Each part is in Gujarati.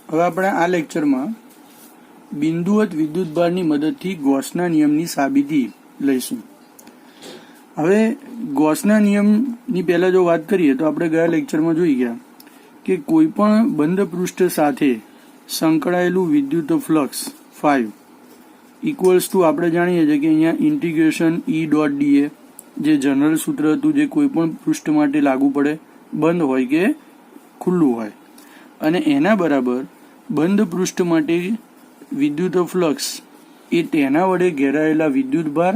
હવે આપણે આ લેક્ચરમાં બિંદુવત વિદ્યુતભારની મદદથી ગૌસના નિયમની સાબિતી લઈશું. હવે ગૌસના નિયમની પહેલા જો વાત કરીએ તો આપણે ગયા લેક્ચરમાં જોઈ ગયા કે કોઈ પણ બંધ પૃષ્ઠ સાથે સંકળાયેલું વિદ્યુત ફ્લક્સ 5 ઇક્વલ્સ ટુ આપણે જાણીએ છીએ કે અહીંયા ઇન્ટિગ્રેશન E ડોટ dA જે જનરલ સૂત્ર હતું જે કોઈ પણ પૃષ્ઠ માટે લાગુ પડે, બંધ હોય કે ખુલ્લું હોય, અને એના બરાબર બંધ પૃષ્ઠ માટે વિદ્યુત ફ્લક્સ એ તેના વડે ઘેરાયેલા વિદ્યુત ભાર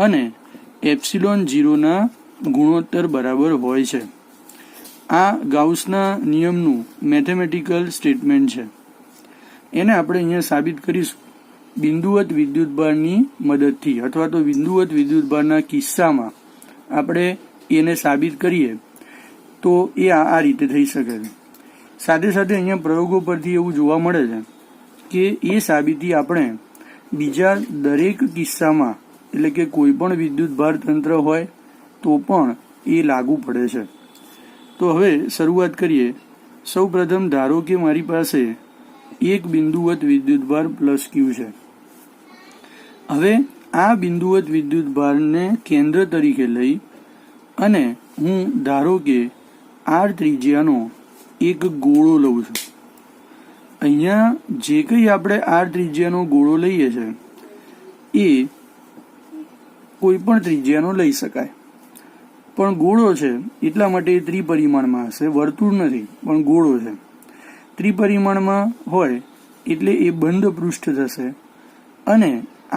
અને એપ્સિલોન 0 ના ગુણોત્તર બરાબર હોય છે. આ ગાઉસના નિયમનું મેથેમેટિકલ સ્ટેટમેન્ટ છે. એને આપણે અહીંયા સાબિત કરીશું બિંદુવત વિદ્યુતભારની મદદથી, અથવા તો બિંદુવત વિદ્યુતભારના કિસ્સામાં આપણે એને સાબિત કરીએ તો એ આ રીતે થઈ શકે છે. સાથે સાથે અહીંયા પ્રયોગો પરથી એવું જોવા મળે છે કે એ સાબિતી આપણે બીજા દરેક કિસ્સામાં, એટલે કે કોઈ પણ વિદ્યુતભાર તંત્ર હોય તો પણ એ લાગુ પડે છે. તો હવે શરૂઆત કરીએ. સૌ પ્રથમ ધારો કે મારી પાસે એક બિંદુવત વિદ્યુતભાર પ્લસ Q છે. હવે આ બિંદુવત વિદ્યુતભારને કેન્દ્ર તરીકે લઈ અને હું ધારો કે R ત્રિજ્યાનો એક ગોળો લઉં છું. અહીંયા જે કંઈ આપણે R ત્રિજ્યાનો ગોળો લઈએ છે એ કોઈ પણ ત્રિજ્યાનો લઈ શકાય, પણ ગોળો છે એટલા માટે એ ત્રિપરિમાણમાં હશે, વર્તુળ નથી પણ ગોળો છે. ત્રિપરિમાણમાં હોય એટલે એ બંધ પૃષ્ઠ થશે અને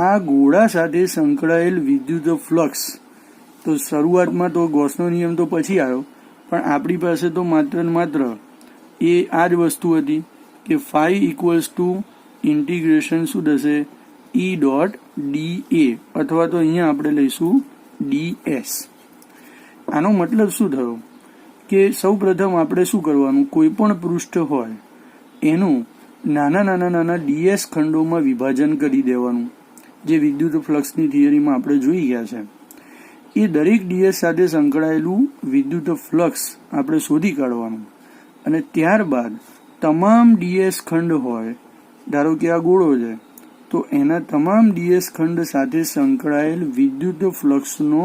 આ ગોળા સાથે સંકળાયેલ વિદ્યુત ફ્લક્સ, તો શરૂઆતમાં તો ગૌસનો નિયમ તો પછી આવ્યો, પણ આપણી પાસે તો માત્ર એ આ જ વસ્તુ હતી કે ફાઈ ઇક્વલ્સ ટુ ઇન્ટિગ્રેશન શું થશે E ડોટ dA, અથવા તો અહીંયા આપણે લઈશું ds. આનો મતલબ શું થયો કે સૌ પ્રથમ આપણે શું કરવાનું, કોઈ પણ પૃષ્ઠ હોય એનું નાના ds ખંડોમાં વિભાજન કરી દેવાનું, જે વિદ્યુત ફ્લક્સની થિયરીમાં આપણે જોઈ ગયા છે. એ દરેક ds સાથે સંકળાયેલું વિદ્યુત ફ્લક્સ આપણે શોધી કાઢવાનું, અને ત્યારબાદ તમામ ds ખંડ હોય, ધારો કે આ ગોળો છે તો એના તમામ ds ખંડ સાથે સંકળાયેલ વિદ્યુત ફ્લક્સનો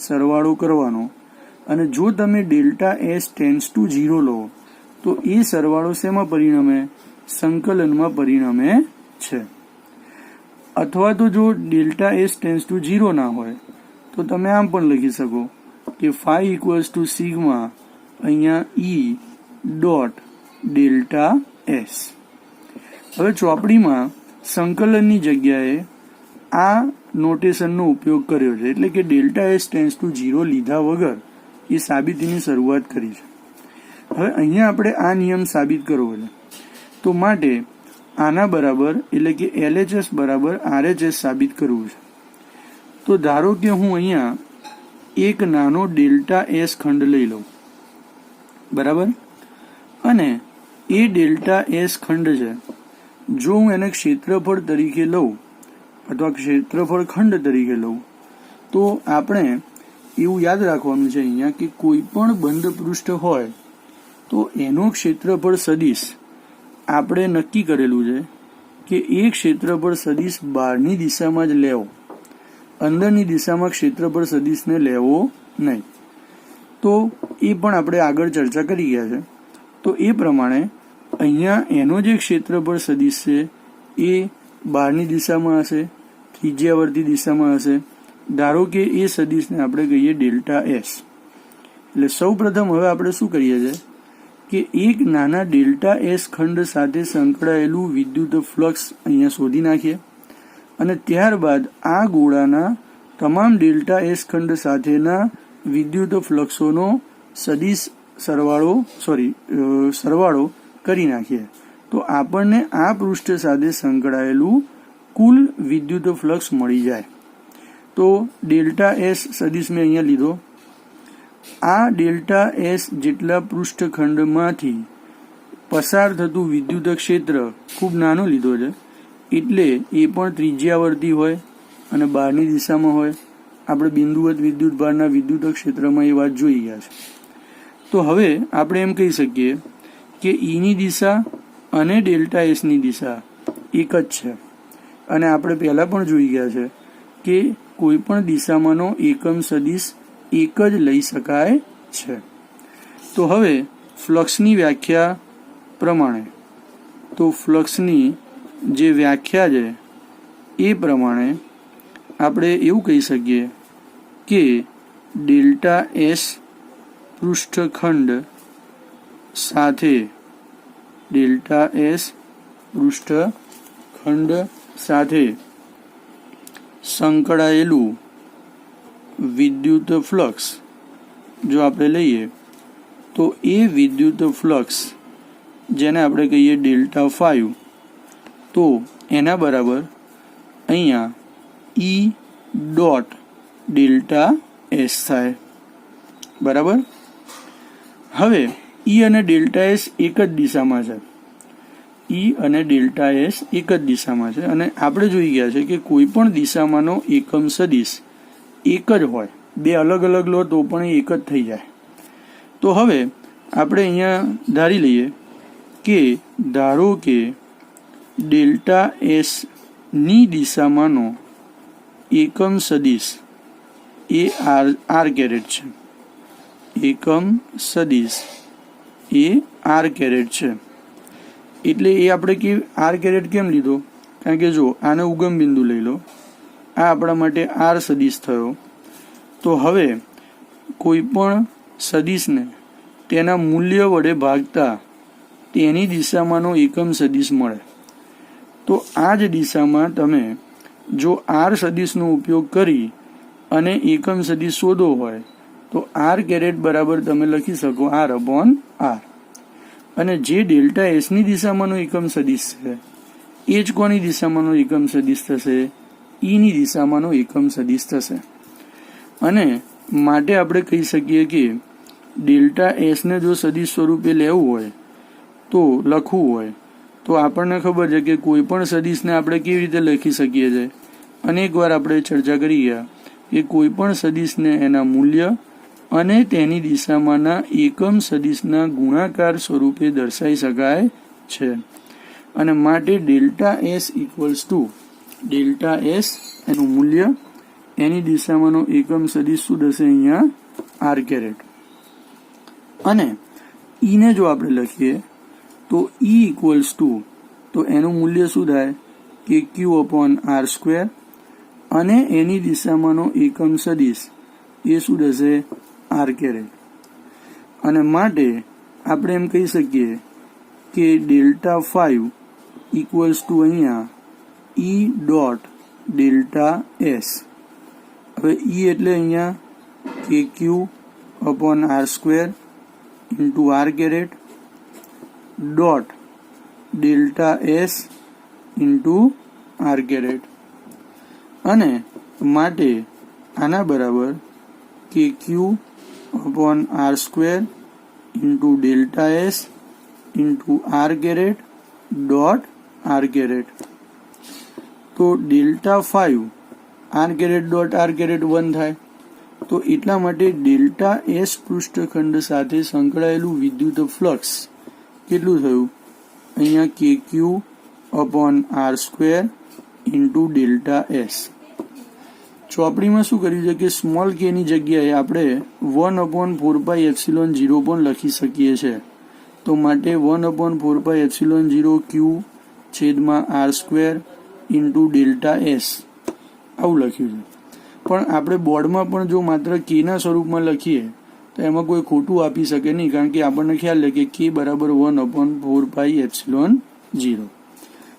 સરવાળો કરવાનો, અને જો તમે ડેલ્ટા S ટેન્ડ્સ ટુ 0 લો તો એ સરવાળો શેમાં પરિણમે, સંકલનમાં પરિણમે છે. અથવા તો જો ડેલ્ટા S ટેન્ડ્સ ટુ 0 ના હોય તો તમે આમ પણ લખી શકો કે ફાઈ ઇક્વલ્સ ટુ સિગ્મા અહીંયા E ડોટ ડેલ્ટા S. હવે ચોપડીમાં સંકલનની જગ્યાએ આ નોટેશનનો ઉપયોગ કર્યો છે, એટલે કે ડેલ્ટા S ટેન્ડ્સ ટુ 0 લીધા વગર એ સાબિતીની શરૂઆત કરી છે. હવે અહીંયા આપણે આ નિયમ સાબિત કરવો છે, તો માટે આના બરાબર, એટલે કે LHS બરાબર RHS સાબિત કરવું છે. તો ધારો કે હું અહીંયા એક નાનો ડેલ્ટા S ખંડ લઈ લઉં, બરાબર, અને એ ડેલ્ટા S ખંડ છે, જો હું એને ક્ષેત્રફળ તરીકે લઉં અથવા ક્ષેત્રફળ ખંડ તરીકે લઉં, તો આપણે એવું યાદ રાખવાનું છે અહીંયા કે કોઈ પણ બંધ પૃષ્ઠ હોય તો એનો ક્ષેત્રફળ સદિશ આપણે નક્કી કરેલું છે કે એ ક્ષેત્રફળ સદિશ બહારની દિશામાં જ લેવો, અંદરની દિશામાં ક્ષેત્રફળ સદિશને લેવો નહીં. તો એ પણ આપણે આગળ ચર્ચા કરી ગયા છે. તો એ પ્રમાણે અહીંયા એનો જે ક્ષેત્રફળ સદિશ છે એ બહારની દિશામાં હશે, ત્રિજ્યાવર્તી દિશામાં હશે. ધારો કે એ સદિશને આપણે કહીએ ડેલ્ટા S. એટલે સૌ પ્રથમ હવે આપણે શું કરીએ છીએ કે એક નાના ડેલ્ટા S ખંડ સાથે સંકળાયેલું વિદ્યુત ફ્લક્સ અહીંયા શોધી નાખીએ, અને ત્યારબાદ આ ગોળાના તમામ ડેલ્ટા S ખંડ સાથેના વિદ્યુત ફ્લક્સોનો સદિશ સરવાળો કરી નાખીએ, તો આપણને આ પૃષ્ઠ સાથે સંકળાયેલું કુલ વિદ્યુત ફ્લક્સ મળી જાય. તો ડેલ્ટા S સદિશ મેં અહીંયા લીધો. આ ડેલ્ટા S જેટલા પૃષ્ઠખંડમાંથી પસાર થતું વિદ્યુત ક્ષેત્ર ખૂબ નાનો લીધો છે, એટલે એ પણ ત્રિજ્યાવર્તી હોય અને બહારની દિશામાં હોય. આપણે બિંદુવત વિદ્યુતભારના વિદ્યુત ક્ષેત્રમાં એ વાત જોઈ ગયા છે. તો હવે આપણે એમ કહી શકીએ કે ઈની દિશા અને ડેલ્ટા એસની દિશા એક જ છે. અને આપણે પહેલાં પણ જોઈ ગયા છે કે કોઈ પણ દિશામાંનો એકમ સદિશ એક જ લઈ શકાય છે. તો હવે ફ્લક્સની વ્યાખ્યા પ્રમાણે, તો ફ્લક્સની જે વ્યાખ્યા છે એ પ્રમાણે આપણે એવું કહી શકીએ કે ડેલ્ટા એસ પૃષ્ઠખંડ સાથે સંકળાયેલું વિદ્યુત ફ્લક્સ જો આપણે લઈએ તો એ વિદ્યુત ફ્લક્સ જેને આપણે કહીએ ડેલ્ટા 5, તો એના બરાબર અહીંયા ઈ ડોટ ડેલ્ટા એસ થાય. બરાબર. હવે ઈ અને ડેલ્ટા એસ એક જ દિશામાં છે. અને આપણે જોઈ ગયા છે કે કોઈ પણ દિશામાંનો એકમ સદિશ એક જ હોય, બે અલગ અલગ લો તો પણ એક જ થઈ જાય. તો હવે આપણે અહીંયા ધારી લઈએ કે ધારો કે ડેલ્ટા એસ ની દિશામાંનો એકમ સદિશ એ આર કેરેટ છે. એટલે એ આપણે આર કેરેટ કેમ લીધો? કારણ કે જો આને ઉગમ બિંદુ લઈ લો, આ આપણા માટે આર સદિશ થયો. તો હવે કોઈ પણ સદિશને તેના મૂલ્ય વડે ભાગતા તેની દિશામાંનો એકમ સદિશ મળે. તો આ જ દિશામાં તમે જો આર સદિશનો ઉપયોગ કરી અને એકમ સદિશ શોધો હોય તો આર કેરેટ બરાબર તમે લખી શકો R/R. અને જે ડેલ્ટા એસની દિશામાંનો એકમ સદિશ છે એ જ કોની દિશામાંનો એકમ સદિશ થશે? ઈની દિશામાંનો એકમ સદિશ થશે. અને માટે આપણે કહી શકીએ કે ડેલ્ટા એસને જો સદિશ સ્વરૂપે લેવું હોય તો લખવું હોય તો આપણને ખબર છે કે કોઈ પણ સદિશને આપણે કેવી રીતે લખી શકીએ છીએ. અનેક વાર આપણે ચર્ચા કરી ગયા કે કોઈ પણ સદિશને એના મૂલ્ય અને તેની દિશામાંના એકમ સદિશના ગુણાકાર સ્વરૂપે દર્શાવી શકાય છે. અને માટે ડેલ્ટા એસ એનું મૂલ્ય, એની દિશામાંનો એકમ સદિશ શું થશે? અહીંયા આર કેરેટ. અને ઈને જો આપણે લખીએ તો ઈ તો એનું મૂલ્ય શું થાય કે Q/R², અને એની દિશામાંનો એકમ સદિશ એ શું થશે? R caret. અને માટે આપણે એમ કહી શકીએ કે ડેલ્ટા 5 અહીંયા ઈ ડોટ ડેલ્ટા એસ. હવે ઈ એટલે અહીંયા KQ/R² into R caret dot delta S into R caret. અને માટે આના બરાબર KQ/R² into delta S into R caret dot R caret. તો delta 5 R caret dot R caret 1 થાય. તો એટલા માટે ડેલ્ટા એસ પૃષ્ઠખંડ સાથે સંકળાયેલું વિદ્યુત ફ્લક્સ કેટલું થયું? અહીંયા KQ/R² ઇન્ટુ ડેલ્ટા એસ. ચોપડીમાં શું કર્યું છે કે સ્મોલ કે ની જગ્યાએ આપણે 1/4πε0 પણ લખી શકીએ છીએ. તો માટે 1/4πε0 Q/R² ઇન્ટુ ડેલ્ટા એસ આવું લખ્યું છે. પણ આપણે બોર્ડમાં પણ જો માત્ર કેના સ્વરૂપમાં લખીએ તો એમાં કોઈ ખોટું આપી શકે નહીં, કારણ કે આપણને ખ્યાલ છે કે K બરાબર 1/4πε0.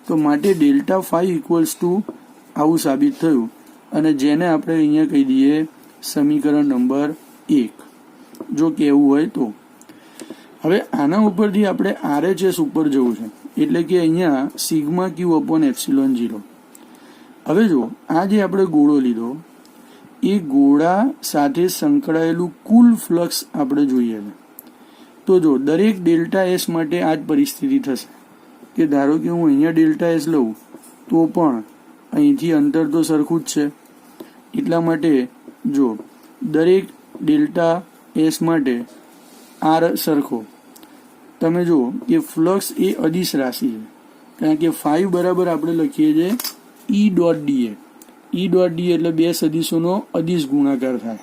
તો માટે ડેલ્ટા 5 આવું સાબિત થયું. અને જેને આપણે અહીંયા કહી દઈએ સમીકરણ નંબર 1, જો કહેવું હોય તો. હવે આના ઉપરથી આપણે RHS ઉપર જવું છે, એટલે કે અહીંયા સિગ્મા Q/ε0. હવે જો આ જે આપણે ગોળો લીધો એ ગોળા સાથે સંકળાયેલું કુલ ફ્લક્સ આપણે જોઈએ છે. તો જો દરેક ડેલ્ટા એસ માટે આ જ પરિસ્થિતિ થશે કે ધારો કે હું અહીંયા ડેલ્ટા એસ લઉં તો પણ અહીંથી અંતર તો સરખું જ છે. એટલા માટે જો દરેક ડેલ્ટા એસ માટે આર સરખો, તમે જુઓ કે ફ્લક્સ એ અદિશ રાશિ છે, કારણ કે 5 બરાબર આપણે લખીએ છીએ ઈ ડોટ ડીએ. ઈ ડોટ ડી એટલે બે સદિશોનો અદિશ ગુણાકાર થાય,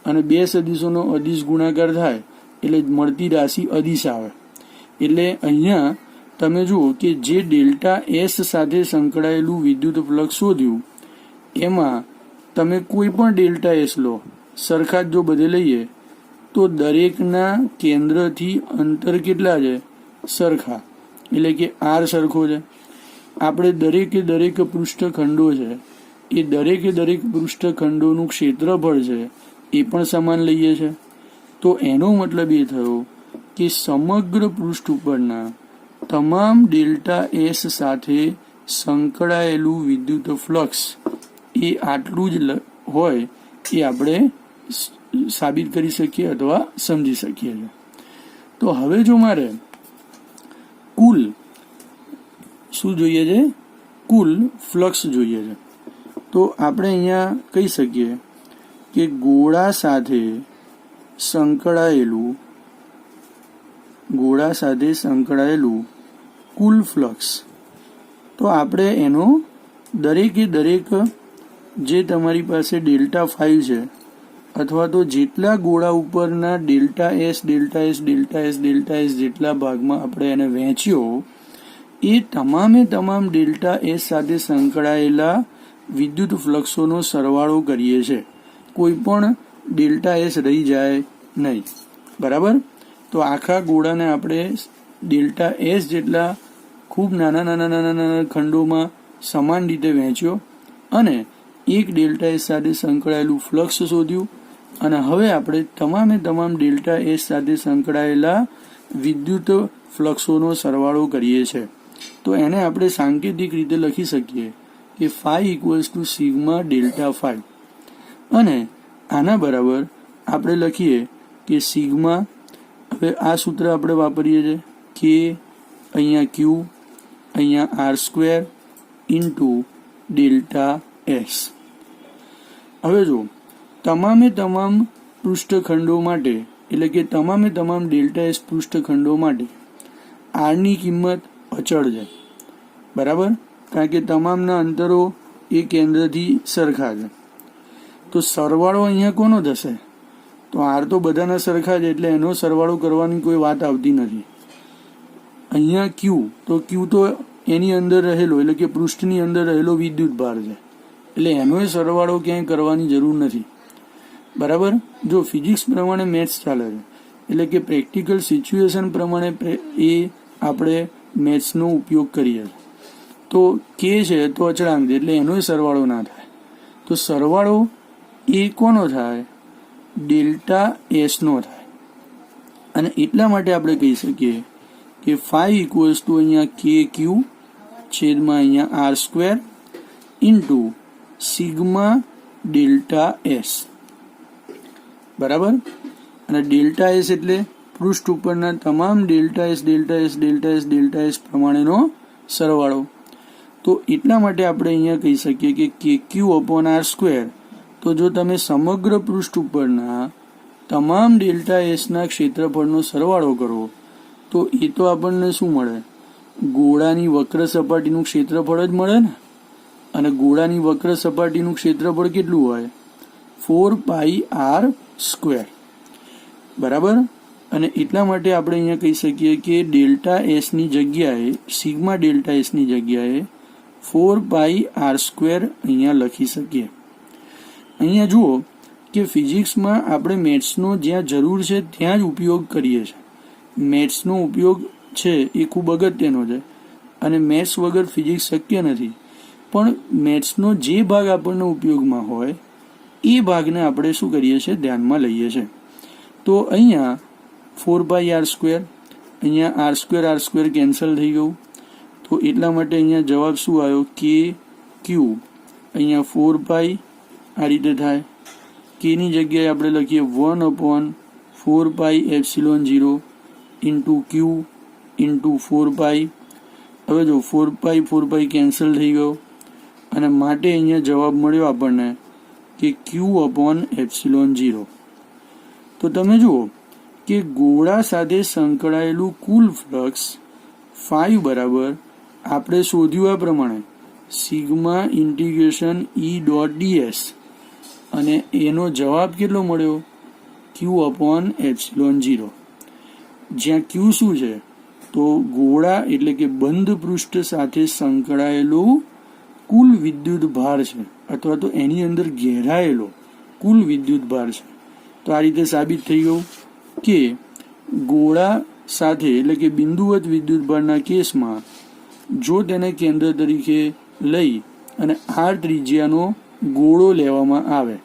અને બે સદિશોનો અદિશ ગુણાકાર થાય એટલે મળતી રાશિ અદિશ આવે. એટલે અહીંયા તમે જુઓ કે જે ડેલ્ટા એસ સાથે સંકળાયેલું વિદ્યુત ફ્લક્સ શોધ્યું એમાં તમે કોઈ પણ ડેલ્ટા એસ લો, સરખા જ જો બધે લઈએ તો દરેકના કેન્દ્રથી અંતર કેટલા છે? સરખા. એટલે કે આર સરખો છે. આપણે દરેકે દરેક પૃષ્ઠખંડો છે એ દરેકે દરેક પૃષ્ઠખંડોનું ક્ષેત્રફળ છે એ પણ સમાન લઈએ છે. તો એનો મતલબ એ થયો કે સમગ્ર પૃષ્ઠ ઉપરના તમામ ડેલ્ટા એસ સાથે સંકળાયેલું વિદ્યુત ફ્લક્સ એ આટલું જ હોય એ આપણે સાબિત કરી શકીએ અથવા સમજી શકીએ છીએ. તો હવે જો મારે કુલ શું જોઈએ છે? કુલ ફ્લક્સ જોઈએ છે. તો આપણે અહીંયા કહી શકીએ કે ગોળા સાથે સંકળાયેલું કુલ ફ્લક્સ. તો આપણે એનો દરેકે દરેક જે તમારી પાસે ડેલ્ટા 5 છે અથવા તો જેટલા ગોળા ઉપરના ડેલ્ટા એસ જેટલા ભાગમાં આપણે એને વહેંચ્યો એ તમામે તમામ ડેલ્ટા એસ સાથે સંકળાયેલા વિદ્યુત ફ્લક્સોનો સરવાળો કરીએ છીએ. કોઈ પણ ડેલ્ટા એસ રહી જાય નહીં. બરાબર? તો આખા ગોળાને આપણે ડેલ્ટા એસ જેટલા ખૂબ નાના ખંડોમાં સમાન રીતે વહેંચ્યો અને એક ડેલ્ટા એસ સાથે સંકળાયેલું ફ્લક્સ શોધ્યું. અને હવે આપણે તમામે તમામ ડેલ્ટા એસ સાથે સંકળાયેલા વિદ્યુત ફ્લક્સોનો સરવાળો કરીએ છીએ. તો એને આપણે સાંકેતિક રીતે લખી શકીએ કે phi equals to sigma delta 5. અને આના બરાબર આપણે લખીએ કે સિગ્મા, હવે આ સૂત્ર આપણે વાપરીએ છીએ કે અહીંયા ક્યુ, અહીંયા R square into delta S. હવે જો તમામે તમામ પૃષ્ઠખંડો માટે એટલે કે તમામે તમામ ડેલ્ટા એસ પૃષ્ઠખંડો માટે આરની કિંમત અચળ છે. બરાબર? કારણ કે તમામના અંતરો એ કેન્દ્રથી સરખા છે. તો સરવાળો અહીંયા કોનો થશે? તો આર તો બધાના સરખા છે એટલે એનો સરવાળો કરવાની કોઈ વાત આવતી નથી. અહીંયા ક્યુ તો એની અંદર રહેલો એટલે કે પૃષ્ઠની અંદર રહેલો વિદ્યુત ભાર છે એટલે એનો સરવાળો ક્યાંય કરવાની જરૂર નથી. બરાબર? જો ફિઝિક્સ પ્રમાણે મેથ્સ ચાલે છે એટલે કે પ્રેક્ટિકલ સિચ્યુએશન પ્રમાણે એ આપણે મેથ્સનો ઉપયોગ કરીએ તો કે છે તો અચળાંક છે એટલે એનો સરવાળો ના થાય. તો સરવાળો એ કોનો થાય? ડેલ્ટા એસનો થાય. અને એટલા માટે આપણે કહી શકીએ કે ફાઈ ઇક્વલ્સ ટુ અહીંયા કે ક્યુ છેદમાં અહીંયા R square into sigma delta s. બરાબર? અને ડેલ્ટા એસ એટલે પૃષ્ઠ ઉપરના તમામ ડેલ્ટા એસ પ્રમાણેનો સરવાળો. તો એટલા માટે આપણે અહીંયા કહી શકીએ કે કે ક્યુ અપોન આર સ્ક્વેર. તો જો તમે સમગ્ર પૃષ્ઠ ઉપરના તમામ ડેલ્ટા એસના ક્ષેત્રફળનો સરવાળો કરો તો એ તો આપણને શું મળે? ગોળાની વક્ર સપાટીનું ક્ષેત્રફળ જ મળે ને. અને ગોળાની વક્ર સપાટીનું ક્ષેત્રફળ કેટલું હોય? 4πr². બરાબર? અને એટલા માટે આપણે અહીંયા કહી શકીએ કે ડેલ્ટા એસની જગ્યાએ સિગ્મા ડેલ્ટા એસની જગ્યાએ 4πr² અહીંયા લખી શકીએ. અહીંયા જુઓ કે ફિઝિક્સમાં આપણે મેથ્સનો જ્યાં જરૂર છે ત્યાં જ ઉપયોગ કરીએ છીએ. મેથ્સનો ઉપયોગ છે એ ખૂબ અગત્યનો છે અને મેથ્સ વગર ફિઝિક્સ શક્ય નથી. પણ મેથ્સનો જે ભાગ આપણને ઉપયોગમાં હોય એ ભાગને આપણે શું કરીએ છીએ? ધ્યાનમાં લઈએ છીએ. તો અહીંયા 4πr², અહીંયા r² કેન્સલ થઈ ગયું. તો એટલા માટે અહીંયા જવાબ શું આવ્યો? કે ક્યુ અહીંયા 4π આ રીતે થાય. કેની જગ્યાએ આપણે લખીએ 1/4πε0 ઇન્ટુ ક્યુ ઇન્ટુ 4π. હવે જો 4π કેન્સલ થઈ ગયો અને માટે અહીંયા જવાબ મળ્યો આપણને કે Q/ε0. તો તમે જુઓ કે ગોળા સાથે સંકળાયેલું કુલ ફ્લક્સ ફાઈ બરાબર આપણે શોધ્યું આ પ્રમાણે સિગ્મા ઇન્ટિગ્રેશન ઈ ડોટ ડીએસ, અને એનો જવાબ કેટલો મળ્યો? ક્યુ અપોન એપ્સિલોન 0, જ્યાં ક્યુ શું છે તો ગોળા એટલે કે બંધ પૃષ્ઠ સાથે સંકળાયેલું કુલ વિદ્યુત ભાર છે, અથવા તો એની અંદર ઘેરાયેલો કુલ વિદ્યુત ભાર છે. તો આ રીતે સાબિત થઈ ગયું કે ગોળા સાથે એટલે કે બિંદુવત વિદ્યુત ભારના કેસમાં જો તેને કેન્દ્ર તરીકે લઈ અને આર ત્રિજ્યાનો ગોળો લેવામાં આવે,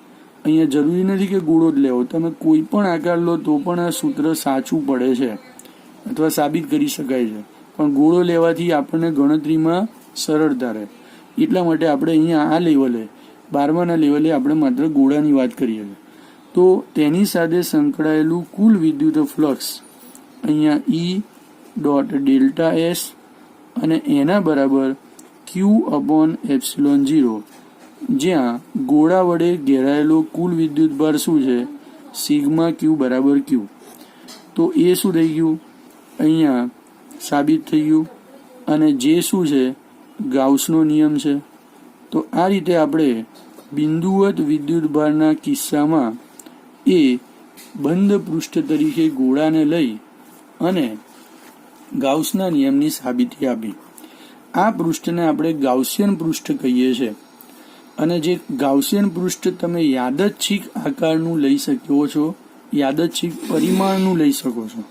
અહીંયા જરૂરી નથી કે ગોળો જ લેવો, તમે કોઈ પણ આકાર લો તો પણ આ સૂત્ર સાચું પડે છે અથવા સાબિત કરી શકાય છે, પણ ગોળો લેવાથી આપણને ગણતરીમાં સરળતા રહે. એટલા માટે આપણે અહીંયા આ લેવલે 12માના લેવલે આપણે માત્ર ગોળાની વાત કરીએ છીએ. તો તેની સાથે સંકળાયેલું કુલ વિદ્યુત ફ્લક્સ અહીંયા ઈ ડોટ ડેલ્ટા એસ અને એના બરાબર ક્યુ અપોન એપ્સિલોન 0, જ્યાં ગોળા વડે ઘેરાયેલો કુલ વિદ્યુત ભાર શું છે? સિગ્મા ક્યુ બરાબર ક્યુ. તો એ શું થઈ ગયું? અહીંયા સાબિત થઈ ગયું. અને જે શું છે? ગાઉસનો નિયમ છે. તો આ રીતે આપણે બિંદુવત વિદ્યુત ભારના કિસ્સામાં એ બંધ પૃષ્ઠ તરીકે ગોળાને લઈ અને ગાઉસના નિયમની સાબિતી આપી. આ પૃષ્ઠને આપણે ગાઉસિયન પૃષ્ઠ કહીએ છીએ. અને જે ગાઉસિયન પૃષ્ઠ તમે યાદચ્છિક આકારનું લઈ શકો છો, યાદચ્છિક પરિમાણનું લઈ શકો છો,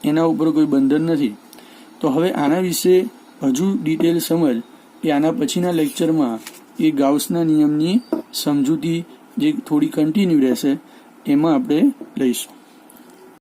એના ઉપર કોઈ બંધન નથી. તો હવે આના વિશે હજુ ડિટેલ સમજ એ આના પછીના લેક્ચરમાં એ ગાઉસના નિયમની સમજૂતી જે થોડી કન્ટિન્યુ રહેશે એમાં આપણે લઈશું.